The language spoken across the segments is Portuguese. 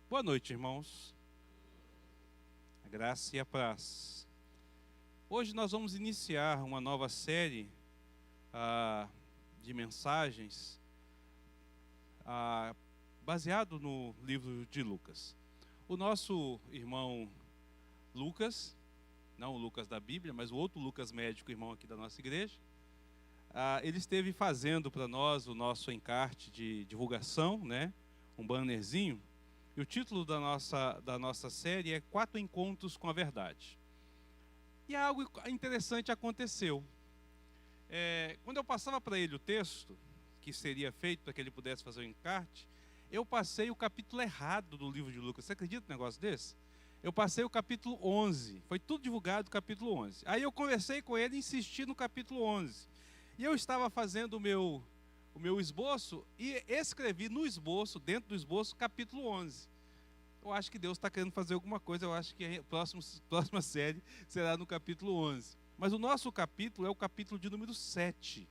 Boa noite, irmãos. A graça e a paz. Hoje nós vamos iniciar uma nova série de mensagens baseado no livro de Lucas. O nosso irmão Lucas, não o Lucas da Bíblia, mas o outro Lucas médico, irmão aqui da nossa igreja, ele esteve fazendo para nós o nosso encarte de divulgação, né? Um bannerzinho. E o título da nossa série é 4 Encontros com a Verdade. E algo interessante aconteceu. Quando eu passava para ele o texto, que seria feito para que ele pudesse fazer o encarte, eu passei o capítulo errado do livro de Lucas. Você acredita num negócio desse? Eu passei o capítulo 11. Foi tudo divulgado no capítulo 11. Aí eu conversei com ele e insisti no capítulo 11. E eu estava fazendo o meu esboço e escrevi no esboço, dentro do esboço, capítulo 11. Eu acho que Deus está querendo fazer alguma coisa, eu acho que a próxima série será no capítulo 11. Mas o nosso capítulo é o capítulo de número 7.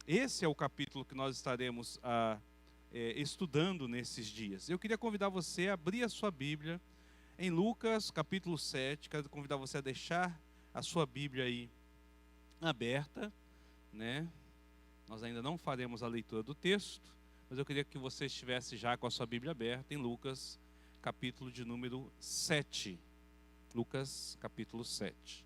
Esse é o capítulo que nós estaremos estudando nesses dias. Eu queria convidar você a abrir a sua Bíblia em Lucas, capítulo 7. Quero convidar você a deixar a sua Bíblia aí aberta, né? Nós ainda não faremos a leitura do texto, mas eu queria que você estivesse já com a sua Bíblia aberta em Lucas, capítulo de número 7. Lucas, capítulo 7.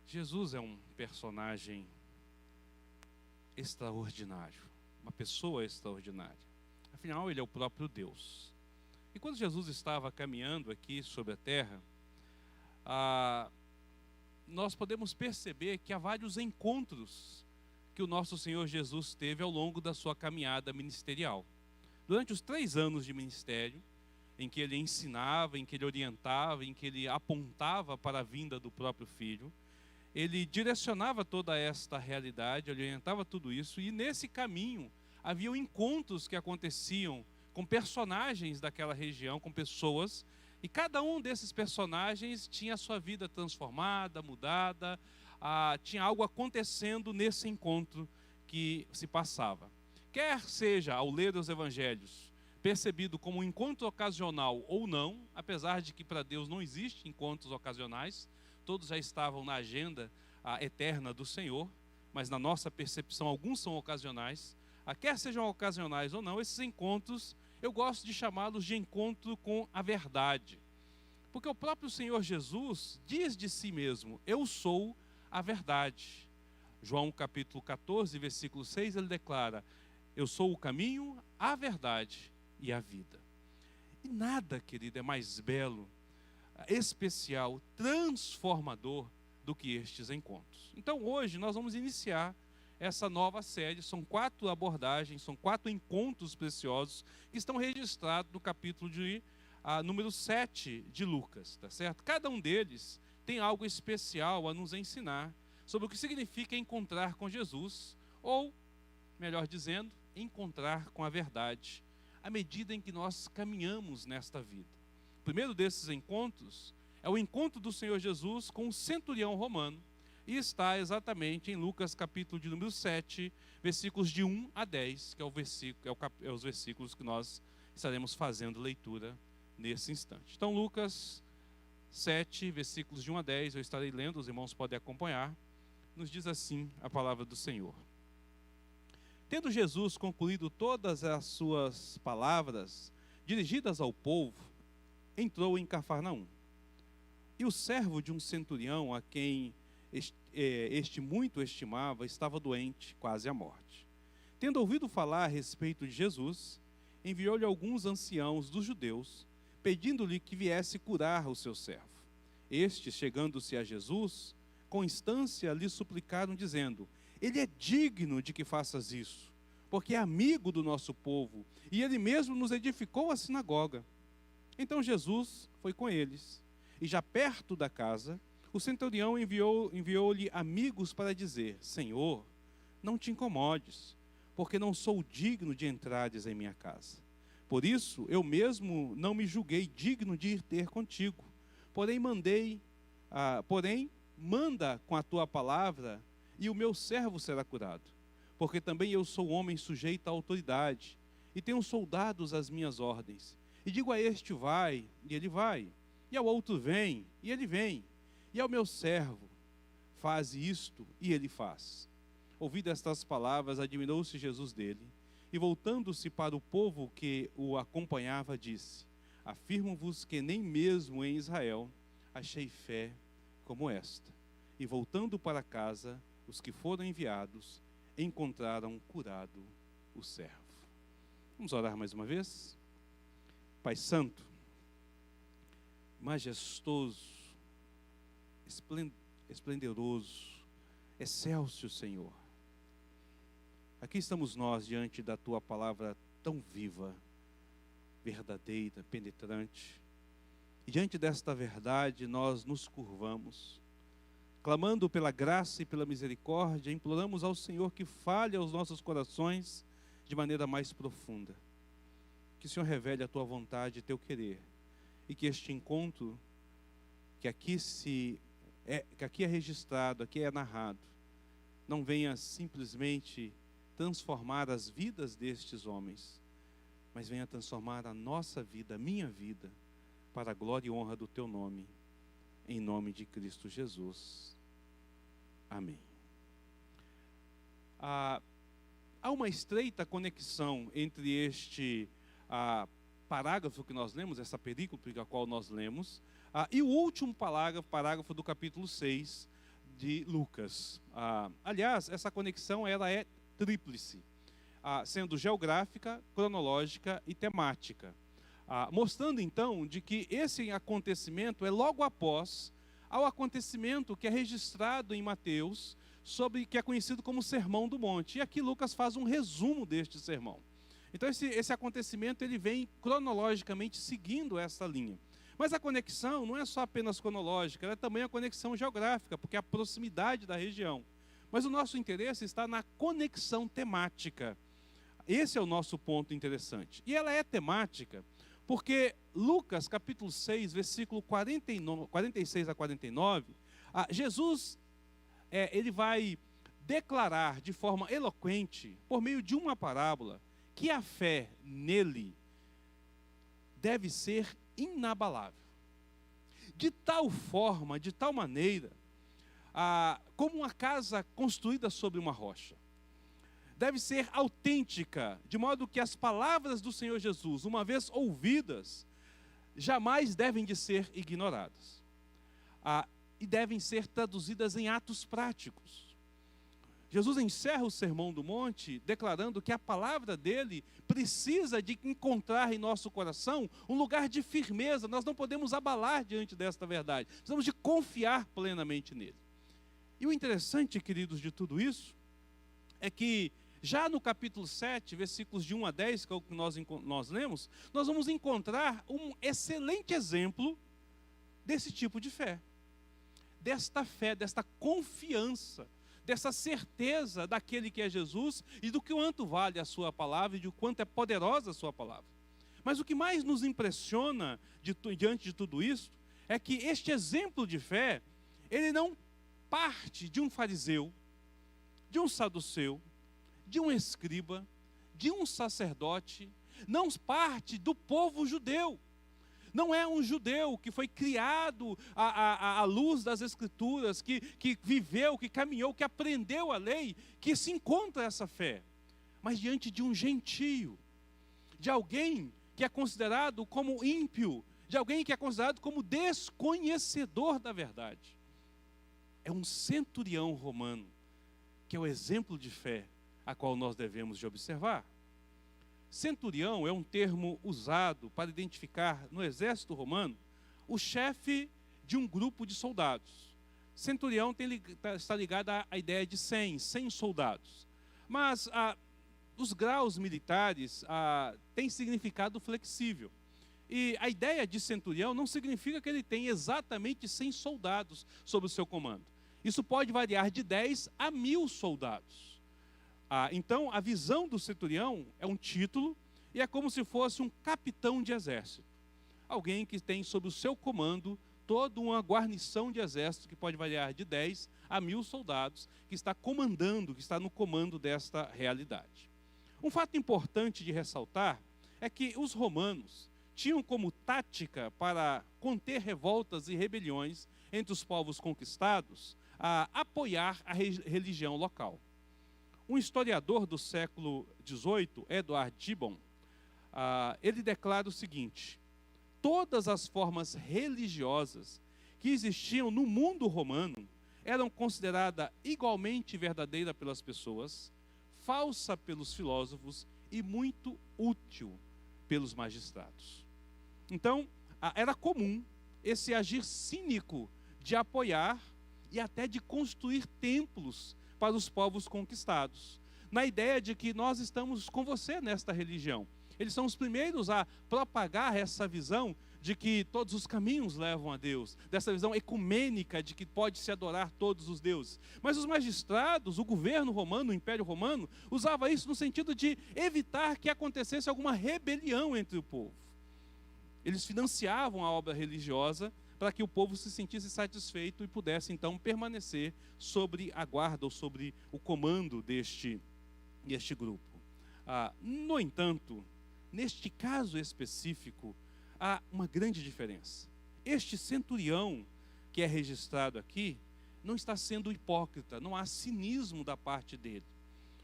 Jesus é um personagem extraordinário, uma pessoa extraordinária. Afinal, ele é o próprio Deus. E quando Jesus estava caminhando aqui sobre a terra, nós podemos perceber que há vários encontros que o nosso Senhor Jesus teve ao longo da sua caminhada ministerial. Durante os 3 anos de ministério, em que ele ensinava, em que ele orientava, em que ele apontava para a vinda do próprio Filho, ele direcionava toda esta realidade, ele orientava tudo isso, e nesse caminho haviam encontros que aconteciam com personagens daquela região, com pessoas, e cada um desses personagens tinha a sua vida transformada, mudada, tinha algo acontecendo nesse encontro que se passava. Quer seja, ao ler os evangelhos, percebido como um encontro ocasional ou não, apesar de que para Deus não existe encontros ocasionais, todos já estavam na agenda eterna do Senhor, mas na nossa percepção alguns são ocasionais. Quer sejam ocasionais ou não, esses encontros, eu gosto de chamá-los de encontro com a verdade. Porque o próprio Senhor Jesus diz de si mesmo, eu sou a verdade. João capítulo 14, versículo 6, ele declara, eu sou o caminho, a verdade e a vida. E nada, querido, é mais belo, especial, transformador do que estes encontros. Então hoje nós vamos iniciar essa nova série. São 4 abordagens, são 4 encontros preciosos que estão registrados no capítulo de número 7 de Lucas, tá certo? Cada um deles tem algo especial a nos ensinar sobre o que significa encontrar com Jesus, ou, melhor dizendo, encontrar com a verdade, à medida em que nós caminhamos nesta vida. O primeiro desses encontros é o encontro do Senhor Jesus com o centurião romano, e está exatamente em Lucas capítulo de número 7, versículos de 1 a 10, que é os versículos que nós estaremos fazendo leitura nesse instante. Então Lucas 7, versículos de 1 a 10, eu estarei lendo, os irmãos podem acompanhar. Nos diz assim a palavra do Senhor. Tendo Jesus concluído todas as suas palavras dirigidas ao povo, entrou em Cafarnaum. E o servo de um centurião, a quem este muito estimava, estava doente, quase à morte. Tendo ouvido falar a respeito de Jesus, enviou-lhe alguns anciãos dos judeus, pedindo-lhe que viesse curar o seu servo. Estes, chegando-se a Jesus, com instância lhe suplicaram, dizendo, ele é digno de que faças isso, porque é amigo do nosso povo, e ele mesmo nos edificou a sinagoga. Então Jesus foi com eles, e já perto da casa, o centurião enviou-lhe amigos para dizer, Senhor, não te incomodes, porque não sou digno de entrares em minha casa. Por isso, eu mesmo não me julguei digno de ir ter contigo. Porém, manda com a tua palavra, e o meu servo será curado. Porque também eu sou homem sujeito à autoridade, e tenho soldados às minhas ordens. E digo a este, vai, e ele vai. E ao outro, vem, e ele vem. E ao meu servo, faz isto, e ele faz. Ouvidas estas palavras, admirou-se Jesus dele. E voltando-se para o povo que o acompanhava, disse: afirmo-vos que nem mesmo em Israel achei fé como esta. E voltando para casa, os que foram enviados encontraram curado o servo. Vamos orar mais uma vez? Pai Santo, majestoso, esplendoroso, excelso Senhor. Aqui estamos nós diante da Tua palavra tão viva, verdadeira, penetrante. E diante desta verdade nós nos curvamos, clamando pela graça e pela misericórdia, imploramos ao Senhor que fale aos nossos corações de maneira mais profunda. Que o Senhor revele a Tua vontade e Teu querer. E que este encontro, que aqui é registrado, aqui é narrado, não venha simplesmente transformar as vidas destes homens, mas venha transformar a nossa vida, a minha vida, para a glória e honra do Teu nome, em nome de Cristo Jesus. Amém. Há uma estreita conexão entre este parágrafo que nós lemos, essa perícope a qual nós lemos, e o último parágrafo do capítulo 6 de Lucas. Aliás, essa conexão ela é tríplice, sendo geográfica, cronológica e temática, mostrando então de que esse acontecimento é logo após ao acontecimento que é registrado em Mateus, que é conhecido como Sermão do Monte. E aqui Lucas faz um resumo deste sermão. Então esse acontecimento ele vem cronologicamente seguindo essa linha. Mas a conexão não é só apenas cronológica, ela é também a conexão geográfica, porque é a proximidade da região. Mas o nosso interesse está na conexão temática. Esse é o nosso ponto interessante. E ela é temática porque Lucas, capítulo 6, versículo 46 a 49, Jesus ele vai declarar de forma eloquente, por meio de uma parábola, que a fé nele deve ser inabalável. De tal forma, de tal maneira, como uma casa construída sobre uma rocha. Deve ser autêntica, de modo que as palavras do Senhor Jesus, uma vez ouvidas, jamais devem de ser ignoradas. E devem ser traduzidas em atos práticos. Jesus encerra o Sermão do Monte declarando que a palavra dele precisa de encontrar em nosso coração um lugar de firmeza. Nós não podemos abalar diante desta verdade. Precisamos de confiar plenamente nele. E o interessante, queridos, de tudo isso, é que já no capítulo 7, versículos de 1 a 10, que é o que nós lemos, nós vamos encontrar um excelente exemplo desse tipo de fé. Desta fé, desta confiança, dessa certeza daquele que é Jesus e do quanto vale a sua palavra e do quanto é poderosa a sua palavra. Mas o que mais nos impressiona diante de tudo isso é que este exemplo de fé, ele não parte de um fariseu, de um saduceu, de um escriba, de um sacerdote, não parte do povo judeu. Não é um judeu que foi criado à luz das Escrituras, que viveu, que caminhou, que aprendeu a lei, que se encontra essa fé. Mas diante de um gentio, de alguém que é considerado como ímpio, de alguém que é considerado como desconhecedor da verdade. É um centurião romano, que é o exemplo de fé a qual nós devemos de observar. Centurião é um termo usado para identificar no exército romano o chefe de um grupo de soldados. Centurião está ligado à ideia de 100 soldados. Mas os graus militares têm significado flexível. E a ideia de centurião não significa que ele tem exatamente 100 soldados sob o seu comando. Isso pode variar de 10 a 1000 soldados. Então, a visão do centurião é um título E é como se fosse um capitão de exército. Alguém que tem sob o seu comando toda uma guarnição de exército que pode variar de 10 a 1.000 soldados, que está comandando, que está no comando desta realidade. Um fato importante de ressaltar é que os romanos tinham como tática para conter revoltas e rebeliões entre os povos conquistados a apoiar a religião local. Um historiador do século XVIII, Edward Gibbon, ele declara o seguinte: todas as formas religiosas que existiam no mundo romano eram consideradas igualmente verdadeiras pelas pessoas, falsa pelos filósofos e muito útil pelos magistrados. Então, era comum esse agir cínico de apoiar e até de construir templos para os povos conquistados, na ideia de que nós estamos com você nesta religião. Eles são os primeiros a propagar essa visão de que todos os caminhos levam a Deus, dessa visão ecumênica de que pode-se adorar todos os deuses. Mas os magistrados, o governo romano, o Império Romano, usava isso no sentido de evitar que acontecesse alguma rebelião entre o povo. Eles financiavam a obra religiosa para que o povo se sentisse satisfeito e pudesse então permanecer sobre a guarda ou sobre o comando deste grupo. No entanto, neste caso específico, há uma grande diferença. Este centurião que é registrado aqui não está sendo hipócrita, não há cinismo da parte dele.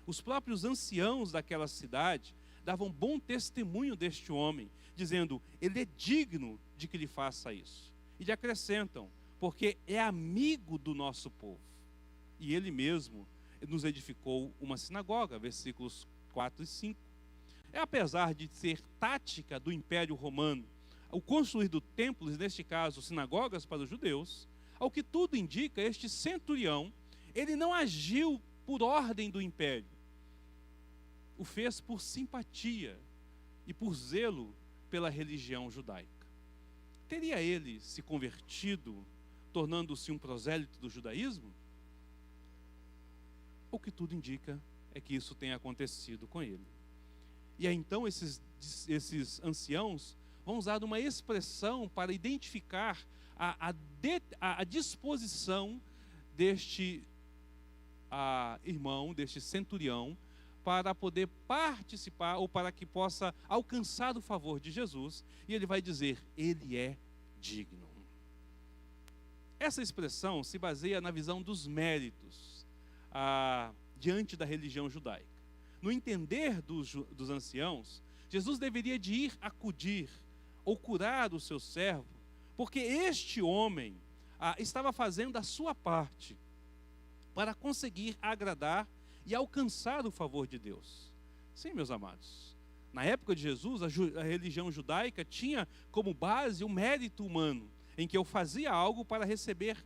Os próprios anciãos daquela cidade davam bom testemunho deste homem, dizendo: ele é digno de que lhe faça isso. E lhe acrescentam: porque é amigo do nosso povo. E ele mesmo nos edificou uma sinagoga, versículos 4 e 5. Apesar de ser tática do Império Romano o construir do templos, neste caso sinagogas para os judeus, ao que tudo indica, este centurião, ele não agiu por ordem do império, o fez por simpatia e por zelo pela religião judaica. Teria ele se convertido, tornando-se um prosélito do judaísmo? O que tudo indica é que isso tenha acontecido com ele. E aí então esses anciãos vão usar uma expressão para identificar a disposição deste irmão, deste centurião, para poder participar ou para que possa alcançar o favor de Jesus. E ele vai dizer: ele é digno. Essa expressão se baseia na visão dos méritos diante da religião judaica. No entender dos anciãos, Jesus deveria de ir acudir ou curar o seu servo, porque este homem estava fazendo a sua parte para conseguir agradar e alcançar o favor de Deus. Sim, meus amados, na época de Jesus, a religião judaica tinha como base o mérito humano, em que eu fazia algo para receber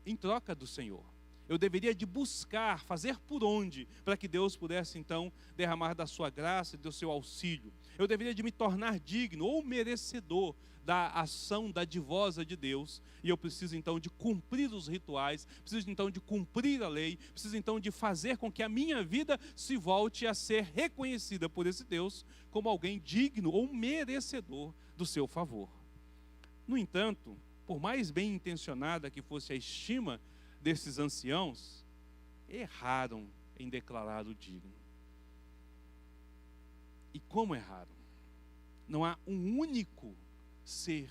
em troca do Senhor. Eu deveria de buscar, fazer por onde, para que Deus pudesse então derramar da sua graça e do seu auxílio. Eu deveria de me tornar digno ou merecedor da ação dadivosa de Deus, e eu preciso então de cumprir os rituais, preciso então de cumprir a lei, preciso então de fazer com que a minha vida se volte a ser reconhecida por esse Deus como alguém digno ou merecedor do seu favor. No entanto, por mais bem intencionada que fosse a estima desses anciãos, erraram em declarar o digno. E como erraram? Não há um único ser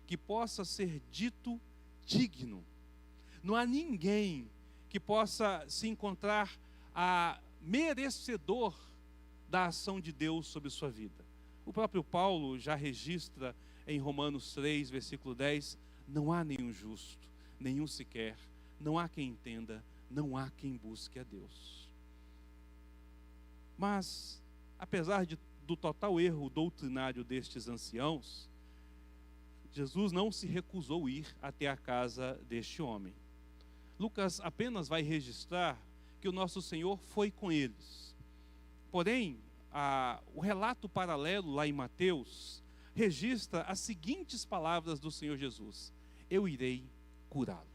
que possa ser dito digno. Não há ninguém que possa se encontrar merecedor da ação de Deus sobre sua vida. O próprio Paulo já registra em Romanos 3, versículo 10, não há nenhum justo, nenhum sequer, não há quem entenda, não há quem busque a Deus. Mas, apesar do total erro doutrinário destes anciãos, Jesus não se recusou ir até a casa deste homem. Lucas apenas vai registrar que o nosso Senhor foi com eles. Porém, o relato paralelo lá em Mateus registra as seguintes palavras do Senhor Jesus: eu irei curá-lo.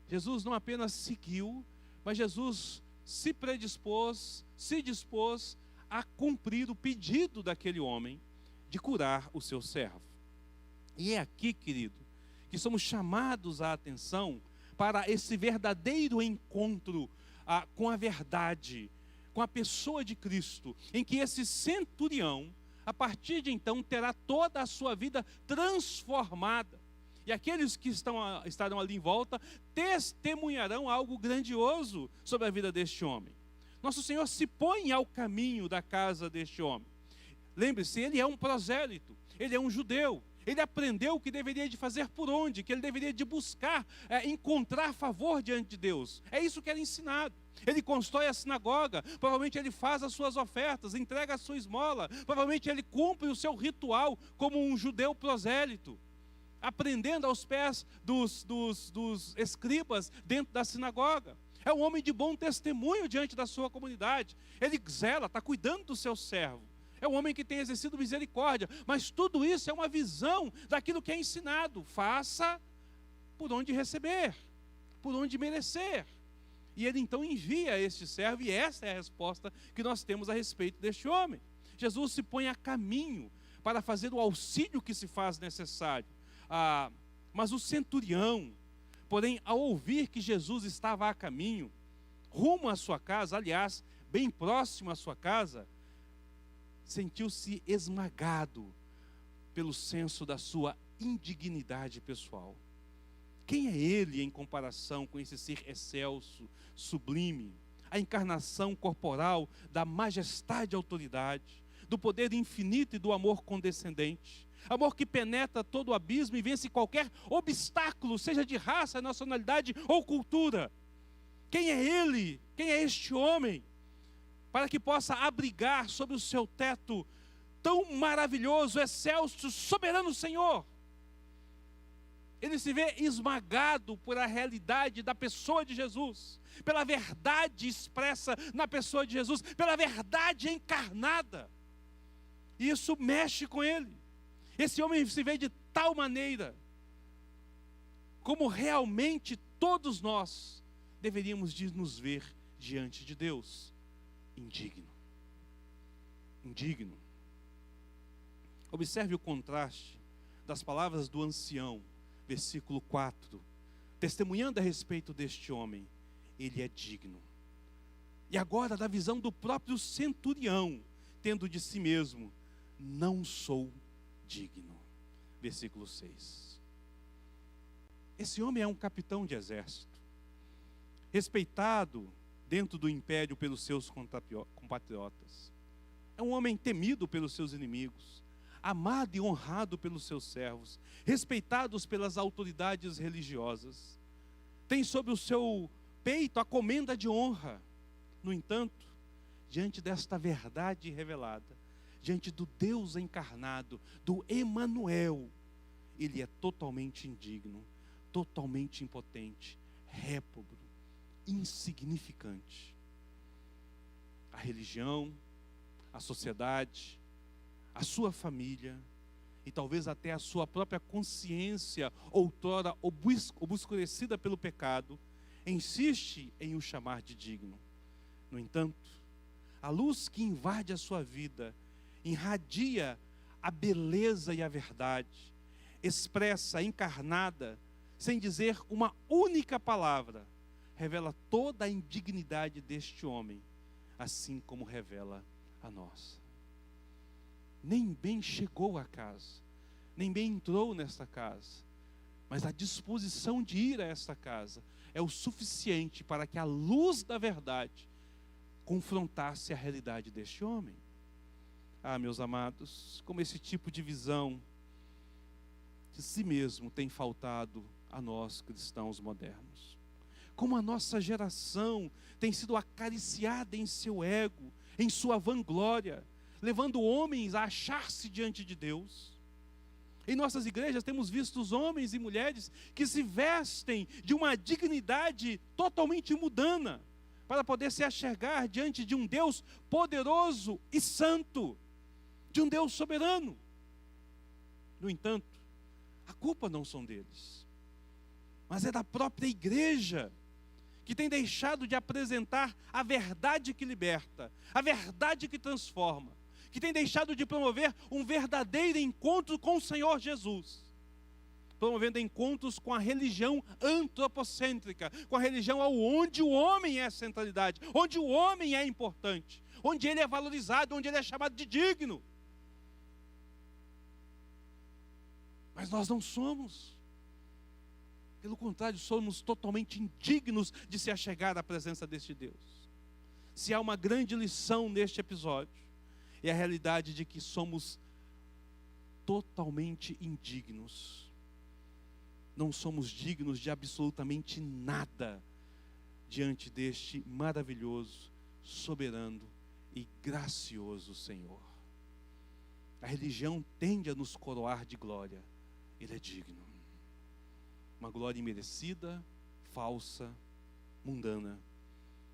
Jesus não apenas seguiu, mas Jesus se dispôs a cumprir o pedido daquele homem de curar o seu servo. E é aqui, querido, que somos chamados a atenção para esse verdadeiro encontro com a verdade, com a pessoa de Cristo, em que esse centurião, a partir de então, terá toda a sua vida transformada. E aqueles que estarão ali em volta testemunharão algo grandioso sobre a vida deste homem. Nosso Senhor se põe ao caminho da casa deste homem. Lembre-se, ele é um prosélito, ele é um judeu. Ele aprendeu o que deveria de fazer por onde, que ele deveria de buscar, encontrar favor diante de Deus. É isso que era ensinado. Ele constrói a sinagoga, provavelmente ele faz as suas ofertas, entrega a sua esmola, provavelmente ele cumpre o seu ritual como um judeu prosélito, aprendendo aos pés dos escribas dentro da sinagoga. É um homem de bom testemunho diante da sua comunidade. Ele zela, está cuidando do seu servo. É um homem que tem exercido misericórdia. Mas tudo isso é uma visão daquilo que é ensinado. Faça por onde receber, por onde merecer. E ele então envia este servo, e essa é a resposta que nós temos a respeito deste homem. Jesus se põe a caminho para fazer o auxílio que se faz necessário. Mas o centurião, porém, ao ouvir que Jesus estava a caminho, rumo à sua casa, aliás, bem próximo à sua casa, sentiu-se esmagado pelo senso da sua indignidade pessoal. Quem é ele em comparação com esse ser excelso, sublime, a encarnação corporal da majestade e autoridade, do poder infinito e do amor condescendente? Amor que penetra todo o abismo e vence qualquer obstáculo, seja de raça, nacionalidade ou cultura. Quem é ele? Quem é este homem? Para que possa abrigar sob o seu teto tão maravilhoso, excelso, soberano Senhor. Ele se vê esmagado por a realidade da pessoa de Jesus, pela verdade expressa na pessoa de Jesus, pela verdade encarnada. E isso mexe com ele. Esse homem se vê de tal maneira como realmente todos nós deveríamos de nos ver diante de Deus. Indigno. Indigno. Observe o contraste das palavras do ancião, versículo 4, testemunhando a respeito deste homem. Ele é digno. E agora da visão do próprio centurião, tendo de si mesmo: não sou digno. Versículo 6. Esse homem é um capitão de exército, respeitado dentro do império pelos seus compatriotas. É um homem temido pelos seus inimigos, amado e honrado pelos seus servos, respeitados pelas autoridades religiosas. Tem sob o seu peito a comenda de honra. No entanto, diante desta verdade revelada, diante do Deus encarnado, do Emanuel, ele é totalmente indigno, totalmente impotente, réprobo, insignificante. A religião, a sociedade, a sua família e talvez até a sua própria consciência, outrora obscurecida pelo pecado, insiste em o chamar de digno. No entanto, a luz que invade a sua vida irradia a beleza e a verdade, expressa, encarnada, sem dizer uma única palavra, revela toda a indignidade deste homem, assim como revela a nossa. Nem bem chegou à casa, nem bem entrou nesta casa, mas a disposição de ir a esta casa é o suficiente para que a luz da verdade confrontasse a realidade deste homem. Ah, meus amados, como esse tipo de visão de si mesmo tem faltado a nós cristãos modernos. Como a nossa geração tem sido acariciada em seu ego, em sua vanglória, levando homens a achar-se diante de Deus. Em nossas igrejas temos visto os homens e mulheres que se vestem de uma dignidade totalmente mundana, para poder se enxergar diante de um Deus poderoso e santo, de um Deus soberano. No entanto, a culpa não são deles, mas é da própria igreja, que tem deixado de apresentar a verdade que liberta, a verdade que transforma, que tem deixado de promover um verdadeiro encontro com o Senhor Jesus, promovendo encontros com a religião antropocêntrica, com a religião onde o homem é a centralidade, onde o homem é importante, onde ele é valorizado, onde ele é chamado de digno. Mas nós não somos. Pelo contrário, somos totalmente indignos de se achegar à presença deste Deus. Se há uma grande lição neste episódio, é a realidade de que somos totalmente indignos. Não somos dignos de absolutamente nada diante deste maravilhoso, soberano e gracioso Senhor. A religião tende a nos coroar de glória. Ele é digno. Uma glória imerecida, falsa, mundana,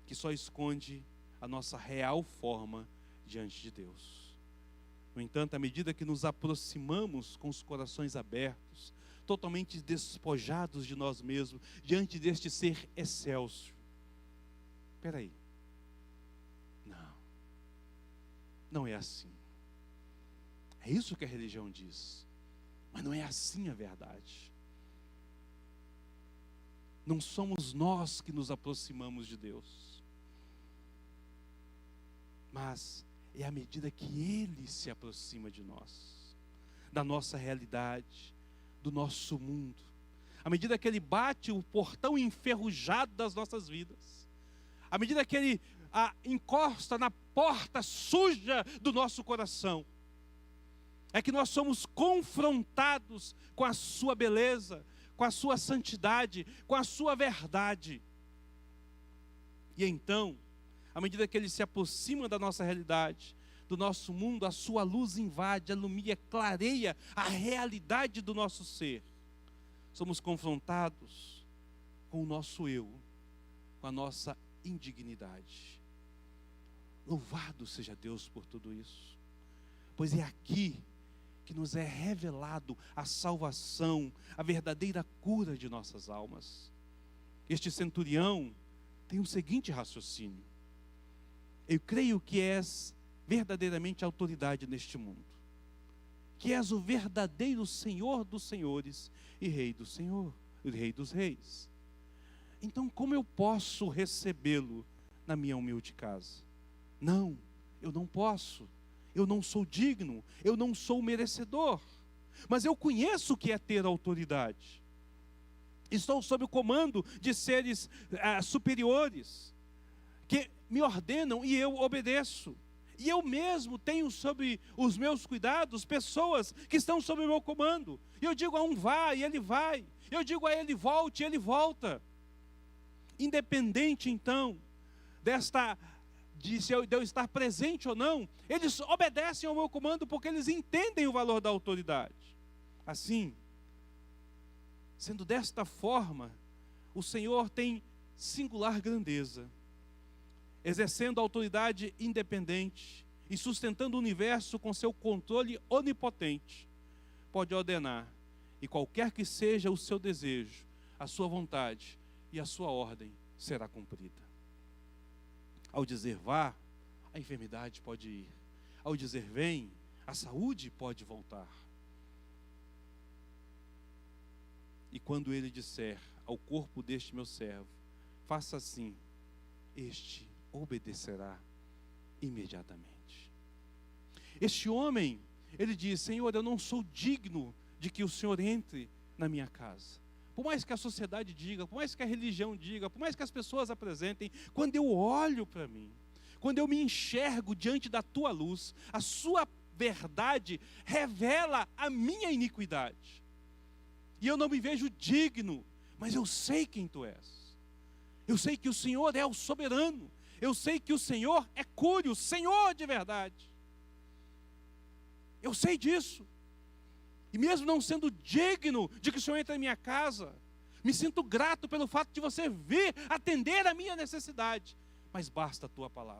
que só esconde a nossa real forma diante de Deus. No entanto, à medida que nos aproximamos com os corações abertos, totalmente despojados de nós mesmos, diante deste ser excelso. Espera aí. Não é assim. É isso que a religião diz. Mas não é assim a verdade. Não somos nós que nos aproximamos de Deus, mas é à medida que Ele se aproxima de nós, da nossa realidade, do nosso mundo, à medida que Ele bate o portão enferrujado das nossas vidas, à medida que Ele encosta na porta suja do nosso coração, é que nós somos confrontados com a sua beleza, com a sua santidade, com a sua verdade. E então, à medida que Ele se aproxima da nossa realidade, do nosso mundo, a sua luz invade, alumia, clareia a realidade do nosso ser. Somos confrontados com o nosso eu, com a nossa indignidade. Louvado seja Deus por tudo isso, pois é aqui que nos é revelado a salvação, a verdadeira cura de nossas almas. Este centurião tem o seguinte raciocínio: eu creio que és verdadeiramente autoridade neste mundo, que és o verdadeiro Senhor dos senhores e Rei do Senhor, e Rei dos reis. Então como eu posso recebê-lo na minha humilde casa? Não, eu não posso. Eu não sou digno, eu não sou merecedor, mas eu conheço o que é ter autoridade. Estou sob o comando de seres superiores, que me ordenam e eu obedeço. E eu mesmo tenho sob os meus cuidados pessoas que estão sob o meu comando. E eu digo a um vá, e ele vai. Eu digo a ele volte, e ele volta. Independente então de eu estar presente ou não, eles obedecem ao meu comando porque eles entendem o valor da autoridade. Assim, sendo desta forma, o Senhor tem singular grandeza, exercendo autoridade independente e sustentando o universo com seu controle onipotente, pode ordenar, e qualquer que seja o seu desejo, a sua vontade e a sua ordem será cumprida. Ao dizer vá, a enfermidade pode ir. Ao dizer vem, a saúde pode voltar. E quando ele disser ao corpo deste meu servo, faça assim, este obedecerá imediatamente. Este homem, ele diz: Senhor, eu não sou digno de que o Senhor entre na minha casa. Por mais que a sociedade diga, por mais que a religião diga, por mais que as pessoas apresentem, quando eu olho para mim, quando eu me enxergo diante da tua luz, a sua verdade revela a minha iniquidade. E eu não me vejo digno, mas eu sei quem tu és. Eu sei que o Senhor é o soberano. Eu sei que o Senhor é cúrio, Senhor de verdade. Eu sei disso. E mesmo não sendo digno de que o Senhor entre em minha casa, me sinto grato pelo fato de você vir atender a minha necessidade. Mas basta a tua palavra.